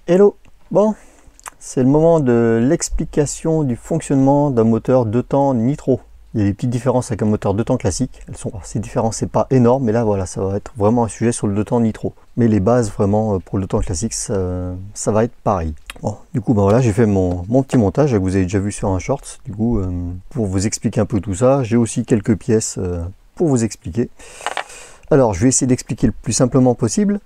Hello. Bon, c'est le moment de l'explication du fonctionnement d'un moteur 2 temps nitro. Il y a des petites différences avec un moteur 2 temps classique. Ces différences, c'est pas énorme, mais là voilà, ça va être vraiment un sujet sur le 2 temps nitro. Mais les bases vraiment pour le 2 temps classique, ça va être pareil. Bon, du coup, ben voilà, j'ai fait mon petit montage que vous avez déjà vu sur un short. Du coup, pour vous expliquer un peu tout ça, j'ai aussi quelques pièces pour vous expliquer. Alors, je vais essayer d'expliquer le plus simplement possible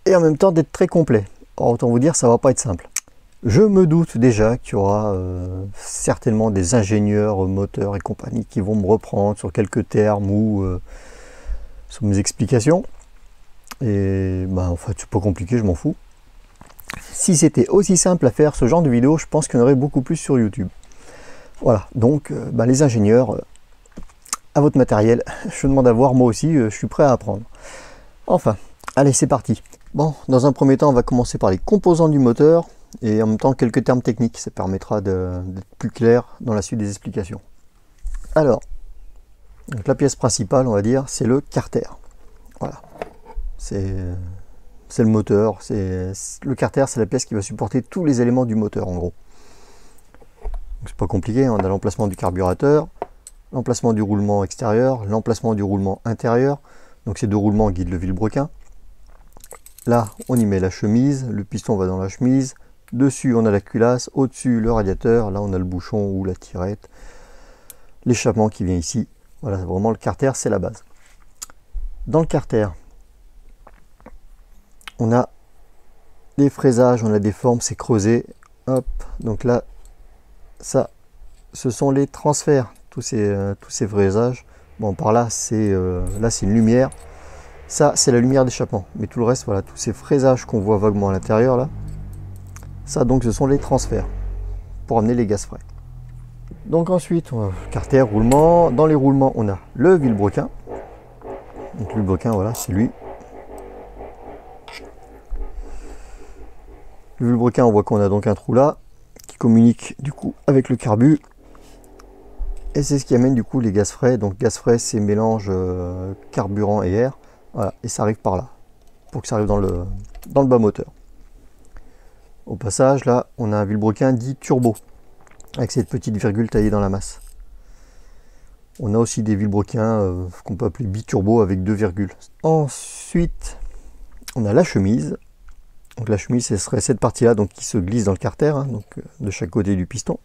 et en même temps d'être très complet. Alors, autant vous dire, ça va pas être simple. Je me doute déjà qu'il y aura certainement des ingénieurs moteurs et compagnie qui vont me reprendre sur quelques termes ou sur mes explications. Et ben, en fait, c'est pas compliqué, je m'en fous. Si c'était aussi simple à faire ce genre de vidéo, je pense qu'il y en aurait beaucoup plus sur YouTube. Voilà, donc ben, les ingénieurs, à votre matériel, je demande à voir, moi aussi, je suis prêt à apprendre. Enfin, allez, c'est parti. Bon, dans un premier temps, on va commencer par les composants du moteur et en même temps quelques termes techniques. Ça permettra d'être plus clair dans la suite des explications. Alors, donc la pièce principale, on va dire, c'est le carter. Voilà, c'est le moteur. Le carter, c'est la pièce qui va supporter tous les éléments du moteur, en gros. C'est pas compliqué, on a l'emplacement du carburateur, l'emplacement du roulement extérieur, l'emplacement du roulement intérieur. Donc ces deux roulements guident le vilebrequin. Là, on y met la chemise, le piston va dans la chemise. Dessus, on a la culasse. Au-dessus, le radiateur. Là, on a le bouchon ou la tirette. L'échappement qui vient ici. Voilà, vraiment, le carter, c'est la base. Dans le carter, on a des fraisages, on a des formes, c'est creusé. Hop, donc là, ça, ce sont les transferts. Tous ces fraisages. Bon, par là, c'est une lumière. Ça, c'est la lumière d'échappement. Mais tout le reste, voilà, tous ces fraisages qu'on voit vaguement à l'intérieur, là, ça, donc, ce sont les transferts pour amener les gaz frais. Donc ensuite, carter, roulement. Dans les roulements, on a le vilebrequin. Donc le vilebrequin, voilà, c'est lui. Le vilebrequin, on voit qu'on a donc un trou là, qui communique du coup avec le carbu. Et c'est ce qui amène du coup les gaz frais. Donc gaz frais, c'est mélange carburant et air. Voilà, et ça arrive par là, pour que ça arrive dans le bas moteur. Au passage, là, on a un vilebrequin dit turbo, avec cette petite virgule taillée dans la masse. On a aussi des vilebrequins qu'on peut appeler biturbo avec deux virgules. Ensuite, on a la chemise. Donc la chemise, ce serait cette partie-là donc qui se glisse dans le carter, hein, donc de chaque côté du piston.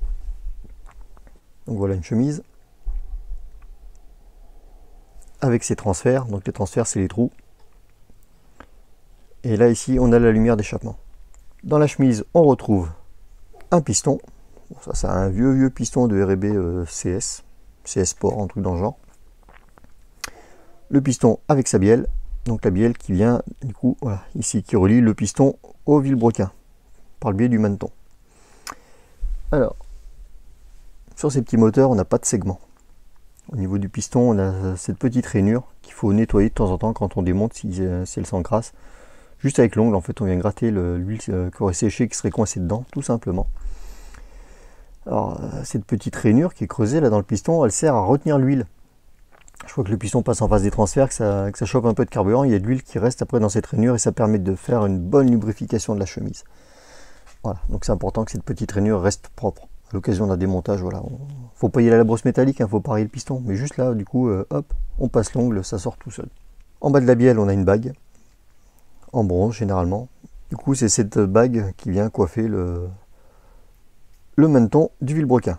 Donc voilà une chemise. Avec ses transferts, donc les transferts c'est les trous. Et là ici on a la lumière d'échappement. Dans la chemise on retrouve un piston. Bon, ça c'est un vieux piston de R&B CS Sport, un truc dans le genre. Le piston avec sa bielle, donc la bielle qui vient du coup voilà ici qui relie le piston au vilebrequin par le biais du maneton. Alors sur ces petits moteurs on n'a pas de segment. Au niveau du piston, on a cette petite rainure qu'il faut nettoyer de temps en temps quand on démonte si elle s'encrasse. Juste avec l'ongle, en fait, on vient gratter l'huile qui aurait séché, qui serait coincée dedans, tout simplement. Alors, cette petite rainure qui est creusée là dans le piston, elle sert à retenir l'huile. Je crois que le piston passe en phase des transferts, que ça chope un peu de carburant, il y a de l'huile qui reste après dans cette rainure et ça permet de faire une bonne lubrification de la chemise. Voilà, donc c'est important que cette petite rainure reste propre. À l'occasion d'un démontage, voilà, faut pas y aller à la brosse métallique, hein, faut pas rayer le piston, mais juste là, du coup, hop, on passe l'ongle, ça sort tout seul. En bas de la bielle, on a une bague, en bronze généralement. Du coup, c'est cette bague qui vient coiffer le maneton du vilebrequin.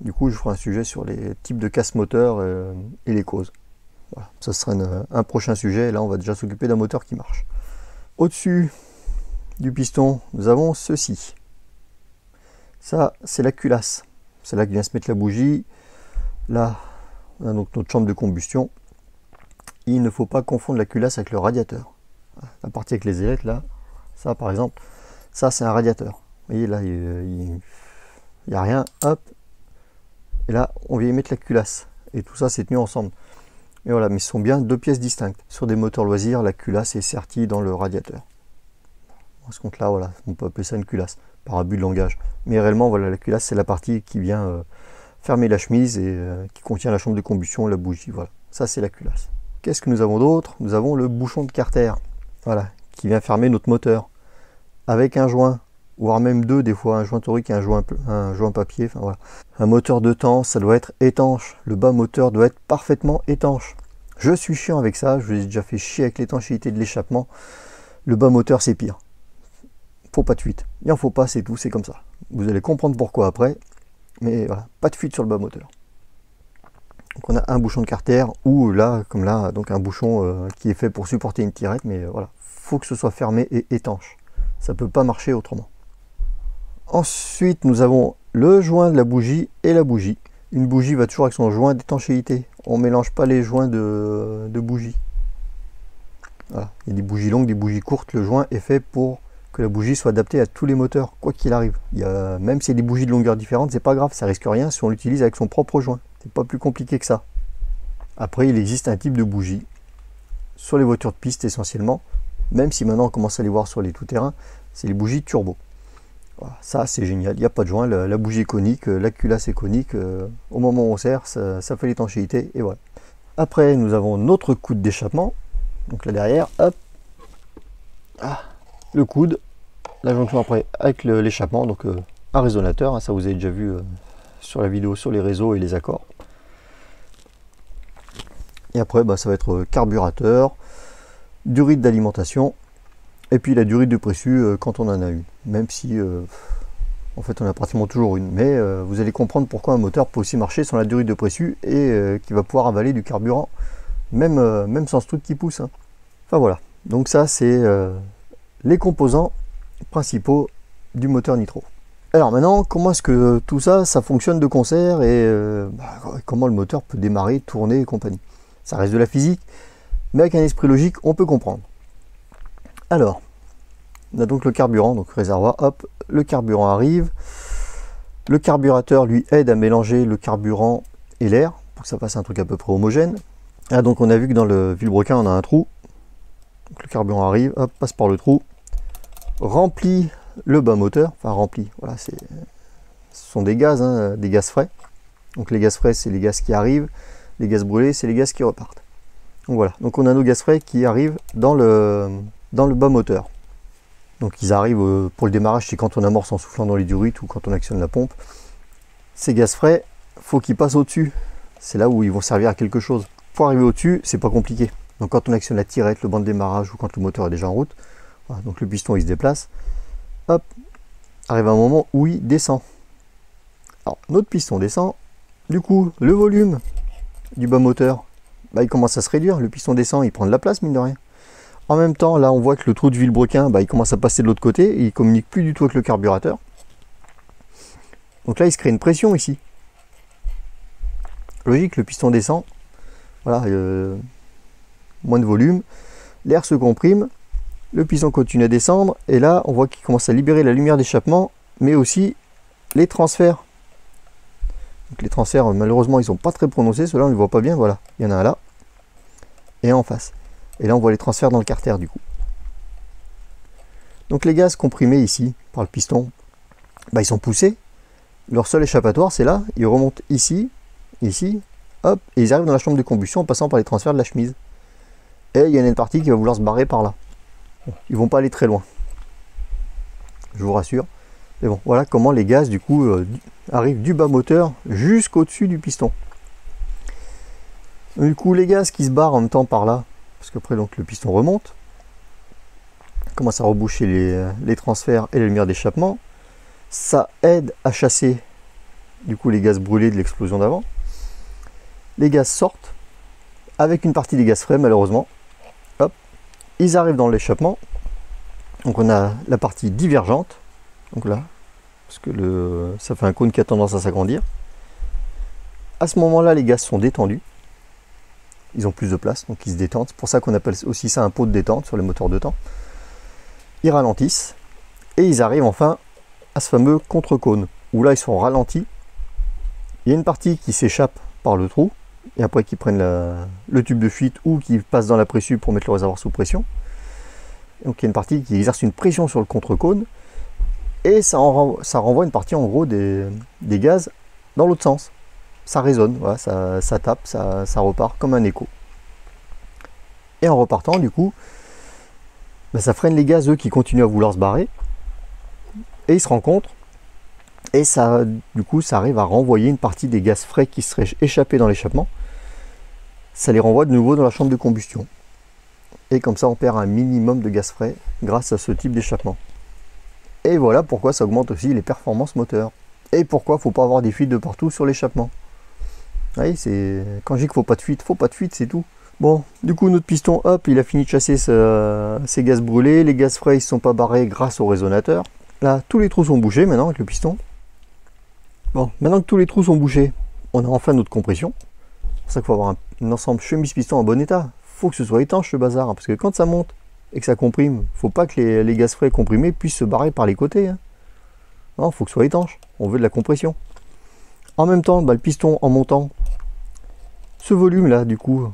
Du coup, je ferai un sujet sur les types de casse-moteur et les causes. Voilà, ça sera un prochain sujet, et là, on va déjà s'occuper d'un moteur qui marche. Au-dessus du piston, nous avons ceci. Ça, c'est la culasse. C'est là que vient se mettre la bougie. Là, on a donc notre chambre de combustion. Il ne faut pas confondre la culasse avec le radiateur. La partie avec les ailettes, là, ça par exemple, ça c'est un radiateur. Vous voyez, là, il n'y a rien. Hop. Et là, on vient y mettre la culasse. Et tout ça, c'est tenu ensemble. Et voilà, mais ce sont bien deux pièces distinctes. Sur des moteurs loisirs, la culasse est sertie dans le radiateur. À ce compte-là, voilà, on peut appeler ça une culasse, par abus de langage. Mais réellement, voilà, la culasse, c'est la partie qui vient fermer la chemise et qui contient la chambre de combustion et la bougie. Voilà, ça c'est la culasse. Qu'est-ce que nous avons d'autre? Nous avons le bouchon de carter, voilà, qui vient fermer notre moteur. avec un joint, voire même deux des fois, un joint torique et un joint papier, enfin voilà. Un moteur de temps, ça doit être étanche, le bas moteur doit être parfaitement étanche. Je suis chiant avec ça, je vous ai déjà fait chier avec l'étanchéité de l'échappement. Le bas moteur c'est pire. Faut pas de fuite, il en faut pas, c'est tout, c'est comme ça. Vous allez comprendre pourquoi après, mais voilà, pas de fuite sur le bas moteur. Donc on a un bouchon de carter, ou là, comme là, donc un bouchon qui est fait pour supporter une tirette, mais voilà, faut que ce soit fermé et étanche. Ça peut pas marcher autrement. Ensuite, nous avons le joint de la bougie et la bougie. Une bougie va toujours avec son joint d'étanchéité. On ne mélange pas les joints de bougie. Voilà. Il y a des bougies longues, des bougies courtes. Le joint est fait pour que la bougie soit adaptée à tous les moteurs, quoi qu'il arrive. Même si il y a des bougies de longueur différente, c'est pas grave, ça risque rien si on l'utilise avec son propre joint. C'est pas plus compliqué que ça. Après, il existe un type de bougie sur les voitures de piste essentiellement, même si maintenant on commence à les voir sur les tout-terrains, c'est les bougies turbo. Voilà, ça c'est génial, il n'y a pas de joint, la bougie est conique, la culasse est conique, au moment où on serre, ça fait l'étanchéité, et voilà. Après, nous avons notre coude d'échappement, donc là derrière, hop, le coude, la jonction après avec l'échappement, donc un résonateur, hein, ça vous avez déjà vu sur la vidéo, sur les réseaux et les accords. Et après, ça va être carburateur, durée d'alimentation, et puis la durée de préçu quand on en a une. Même si, en fait, on a pratiquement toujours une. Mais vous allez comprendre pourquoi un moteur peut aussi marcher sans la durée de préçu et qui va pouvoir avaler du carburant, même sans ce truc qui pousse. Hein. Enfin voilà. Donc ça, c'est les composants principaux du moteur nitro. Alors maintenant, comment est-ce que tout ça, ça fonctionne de concert et comment le moteur peut démarrer, tourner et compagnie. Ça reste de la physique, mais avec un esprit logique, on peut comprendre. Alors, on a donc le carburant, donc réservoir, hop, le carburant arrive. Le carburateur lui aide à mélanger le carburant et l'air pour que ça fasse un truc à peu près homogène. Ah, donc on a vu que dans le vilebrequin, on a un trou. Donc le carburant arrive, hop, passe par le trou, remplit le bas moteur, enfin rempli, voilà, ce sont des gaz, hein, des gaz frais. Donc les gaz frais, c'est les gaz qui arrivent, les gaz brûlés, c'est les gaz qui repartent. Donc voilà, donc on a nos gaz frais qui arrivent dans le bas moteur. Donc ils arrivent pour le démarrage, c'est quand on amorce en soufflant dans les durites ou quand on actionne la pompe. Ces gaz frais, faut qu'ils passent au-dessus. C'est là où ils vont servir à quelque chose. Pour arriver au-dessus, c'est pas compliqué. Donc quand on actionne la tirette, le banc de démarrage ou quand le moteur est déjà en route, voilà, donc le piston il se déplace. Hop, arrive un moment où il descend. Alors notre piston descend. Du coup, le volume du bas moteur, il commence à se réduire. Le piston descend, il prend de la place mine de rien. En même temps, là, on voit que le trou de vilebrequin, il commence à passer de l'autre côté. Et il ne communique plus du tout avec le carburateur. Donc là, il se crée une pression ici. Logique, le piston descend. Voilà, moins de volume. L'air se comprime. Le piston continue à descendre. Et là, on voit qu'il commence à libérer la lumière d'échappement, mais aussi les transferts. Donc les transferts, malheureusement, ils sont pas très prononcés. Ceux-là, on ne les voit pas bien. Voilà, il y en a un là. Et un en face. Et là, on voit les transferts dans le carter du coup. Donc les gaz comprimés ici par le piston, ils sont poussés. Leur seul échappatoire, c'est là. Ils remontent ici, ici, hop, et ils arrivent dans la chambre de combustion en passant par les transferts de la chemise. Et il y en a une partie qui va vouloir se barrer par là. Bon, ils vont pas aller très loin. Je vous rassure. Mais bon, voilà comment les gaz du coup arrivent du bas moteur jusqu'au-dessus du piston. Du coup, les gaz qui se barrent en même temps par là, parce qu'après donc le piston remonte, commence à reboucher les transferts et la lumière d'échappement. Ça aide à chasser du coup les gaz brûlés de l'explosion d'avant. Les gaz sortent avec une partie des gaz frais malheureusement. Hop, ils arrivent dans l'échappement. Donc on a la partie divergente. Donc là, parce que ça fait un cône qui a tendance à s'agrandir. À ce moment-là, les gaz sont détendus. Ils ont plus de place, donc ils se détendent. C'est pour ça qu'on appelle aussi ça un pot de détente sur les moteurs de temps. Ils ralentissent et ils arrivent enfin à ce fameux contre-cône où là ils sont ralentis. Il y a une partie qui s'échappe par le trou et après qui prennent le tube de fuite ou qui passent dans la pressu pour mettre le réservoir sous pression. Donc il y a une partie qui exerce une pression sur le contre-cône et ça renvoie une partie en gros des gaz dans l'autre sens. Ça résonne, voilà, ça tape, ça repart comme un écho. Et en repartant, du coup, ça freine les gaz, eux, qui continuent à vouloir se barrer. et ils se rencontrent. Et ça, du coup, ça arrive à renvoyer une partie des gaz frais qui seraient échappés dans l'échappement. Ça les renvoie de nouveau dans la chambre de combustion. Et comme ça, on perd un minimum de gaz frais grâce à ce type d'échappement. Et voilà pourquoi ça augmente aussi les performances moteurs. Et pourquoi il ne faut pas avoir des fuites de partout sur l'échappement. Oui, c'est quand je dis qu'il faut pas de fuite, c'est tout. Bon, du coup, notre piston, hop, il a fini de chasser ses gaz brûlés. Les gaz frais, ils ne sont pas barrés grâce au résonateur. Là, tous les trous sont bouchés maintenant avec le piston. Bon, maintenant que tous les trous sont bouchés, on a enfin notre compression. C'est pour ça qu'il faut avoir un ensemble chemise-piston en bon état. Il faut que ce soit étanche ce bazar, hein, parce que quand ça monte et que ça comprime, il ne faut pas que les gaz frais comprimés puissent se barrer par les côtés. Hein. Non, il faut que ce soit étanche. On veut de la compression. En même temps, le piston en montant, ce volume-là, du coup,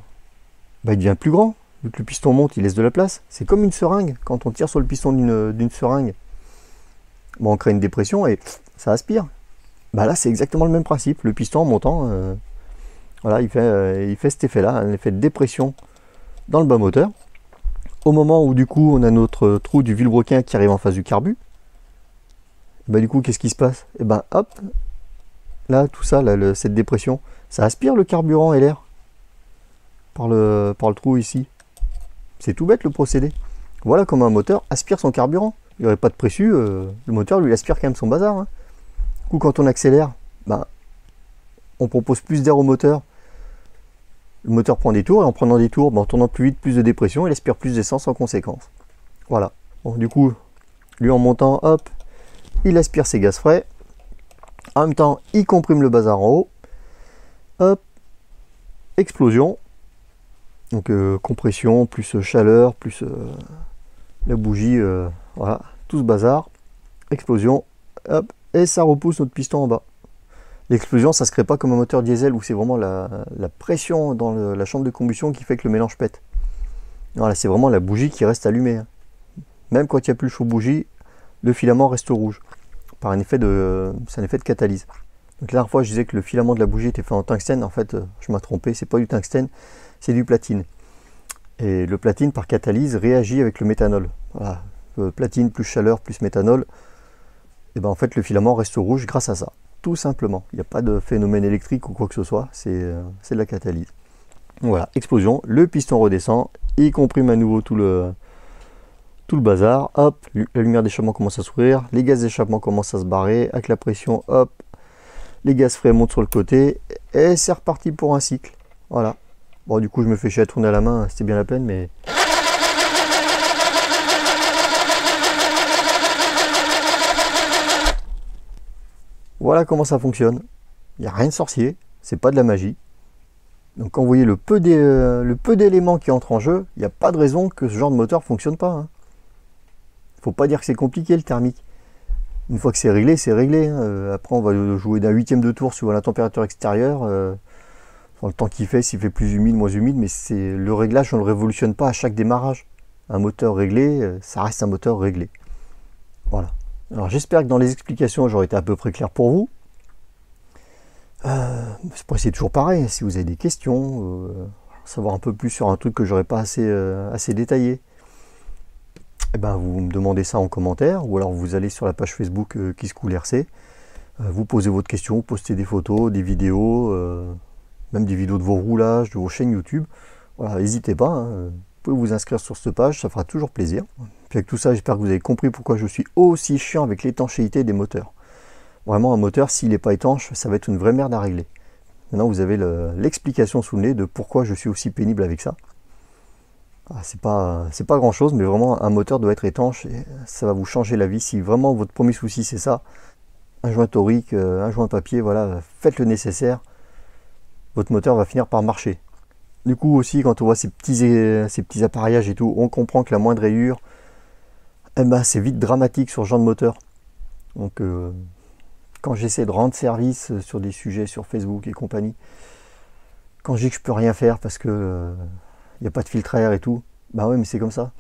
il devient plus grand. Vu que le piston monte, il laisse de la place. C'est comme une seringue. Quand on tire sur le piston d'une seringue, on crée une dépression et ça aspire. Là, c'est exactement le même principe. Le piston en montant, voilà, il fait cet effet-là, un effet de dépression dans le bas moteur. Au moment où, du coup, on a notre trou du vilebrequin qui arrive en face du carbu, du coup, qu'est-ce qui se passe? Et hop, là, tout ça, là, cette dépression, ça aspire le carburant et l'air par le trou ici. C'est tout bête le procédé. Voilà comment un moteur aspire son carburant. Il n'y aurait pas de pressu, le moteur lui aspire quand même son bazar. Hein. Du coup, quand on accélère, on propose plus d'air au moteur. Le moteur prend des tours et en prenant des tours, en tournant plus vite, plus de dépression, il aspire plus d'essence en conséquence. Voilà. Bon, du coup, lui en montant, hop, il aspire ses gaz frais. En même temps, il comprime le bazar en haut. Hop, explosion. Donc compression, plus chaleur, plus la bougie, voilà, tout ce bazar. Explosion, hop, et ça repousse notre piston en bas. L'explosion, ça ne se crée pas comme un moteur diesel où c'est vraiment la pression dans la chambre de combustion qui fait que le mélange pète. Voilà, c'est vraiment la bougie qui reste allumée. Hein. Même quand il n'y a plus le chaud bougie, le filament reste rouge. C'est un effet de catalyse. Donc la dernière fois, je disais que le filament de la bougie était fait en tungstène. En fait, je m'ai trompé, c'est pas du tungstène, c'est du platine. Et le platine, par catalyse, réagit avec le méthanol. Voilà. Platine plus chaleur plus méthanol, et en fait, le filament reste rouge grâce à ça. Tout simplement. Il n'y a pas de phénomène électrique ou quoi que ce soit, c'est de la catalyse. Donc voilà, explosion, le piston redescend, il comprime à nouveau tout le bazar, hop, la lumière d'échappement commence à s'ouvrir, les gaz d'échappement commencent à se barrer, avec la pression, hop, les gaz frais montent sur le côté, et c'est reparti pour un cycle. Voilà. Bon, du coup, je me fais chier à tourner à la main, c'était bien la peine, mais... Voilà comment ça fonctionne. Il n'y a rien de sorcier, c'est pas de la magie. Donc quand vous voyez le peu d'éléments qui entrent en jeu, il n'y a pas de raison que ce genre de moteur ne fonctionne pas. Hein. Faut pas dire que c'est compliqué le thermique. Une fois que c'est réglé, c'est réglé. Hein. Après on va jouer d'un huitième de tour suivant la température extérieure. Dans le temps qu'il fait, s'il fait plus humide, moins humide, mais c'est le réglage, on ne le révolutionne pas à chaque démarrage. Un moteur réglé, ça reste un moteur réglé. Voilà. Alors j'espère que dans les explications, j'aurai été à peu près clair pour vous. C'est toujours pareil, si vous avez des questions, savoir un peu plus sur un truc que j'aurais pas assez détaillé, vous me demandez ça en commentaire, ou alors vous allez sur la page Facebook Qui se coule RC, vous posez votre question, vous postez des photos, des vidéos, même des vidéos de vos roulages, de vos chaînes YouTube. Voilà, n'hésitez pas, hein, vous pouvez vous inscrire sur cette page, ça fera toujours plaisir. Puis avec tout ça, j'espère que vous avez compris pourquoi je suis aussi chiant avec l'étanchéité des moteurs. Vraiment, un moteur, s'il n'est pas étanche, ça va être une vraie merde à régler. Maintenant, vous avez l'explication sous le nez de pourquoi je suis aussi pénible avec ça. C'est pas grand chose, mais vraiment, un moteur doit être étanche et ça va vous changer la vie. Si vraiment votre premier souci, c'est ça, un joint torique, un joint papier, voilà, faites le nécessaire. Votre moteur va finir par marcher. Du coup, aussi, quand on voit ces petits appareillages et tout, on comprend que la moindre rayure, c'est vite dramatique sur ce genre de moteur. Donc, quand j'essaie de rendre service sur des sujets sur Facebook et compagnie, quand je dis que je peux rien faire parce que il n'y a pas de filtre à air et tout, ouais, mais c'est comme ça.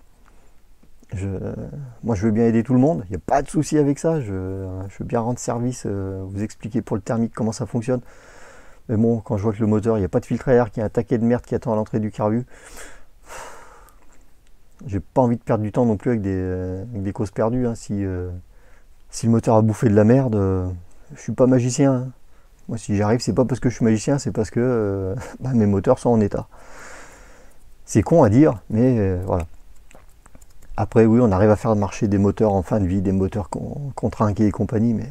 Moi je veux bien aider tout le monde, il n'y a pas de souci avec ça, je veux bien rendre service, vous expliquer pour le thermique comment ça fonctionne. Mais bon, quand je vois que le moteur, il n'y a pas de filtre à air, qu'il y a un taquet de merde qui attend à l'entrée du carbu, j'ai pas envie de perdre du temps non plus avec des causes perdues, hein, si Si le moteur a bouffé de la merde, je suis pas magicien, hein. Moi, si j'arrive, c'est pas parce que je suis magicien, c'est parce que bah, mes moteurs sont en état. C'est con à dire, mais voilà. Après, oui, on arrive à faire marcher des moteurs en fin de vie, des moteurs contre-trinqués et compagnie, mais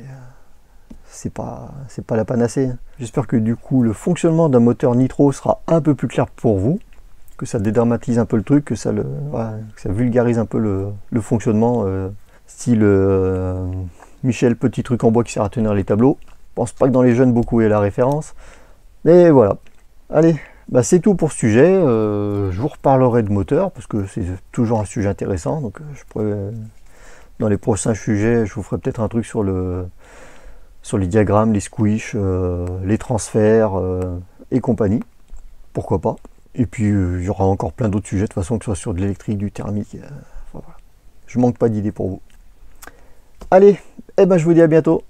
c'est pas la panacée. J'espère que du coup, le fonctionnement d'un moteur nitro sera un peu plus clair pour vous, que ça dédramatise un peu le truc, que ça vulgarise un peu le fonctionnement, style Michel, petit truc en bois qui sert à tenir les tableaux. Je pense pas que dans les jeunes, beaucoup aient la référence. Mais voilà. Allez, bah c'est tout pour ce sujet. Je vous reparlerai de moteur, parce que c'est toujours un sujet intéressant. Donc je pourrais, dans les prochains sujets, je vous ferai peut-être un truc sur les diagrammes, les squish, les transferts et compagnie. Pourquoi pas. Et puis il y aura encore plein d'autres sujets, de toute façon, que ce soit sur de l'électrique, du thermique. Voilà. Je manque pas d'idées pour vous. Allez, eh ben, je vous dis à bientôt.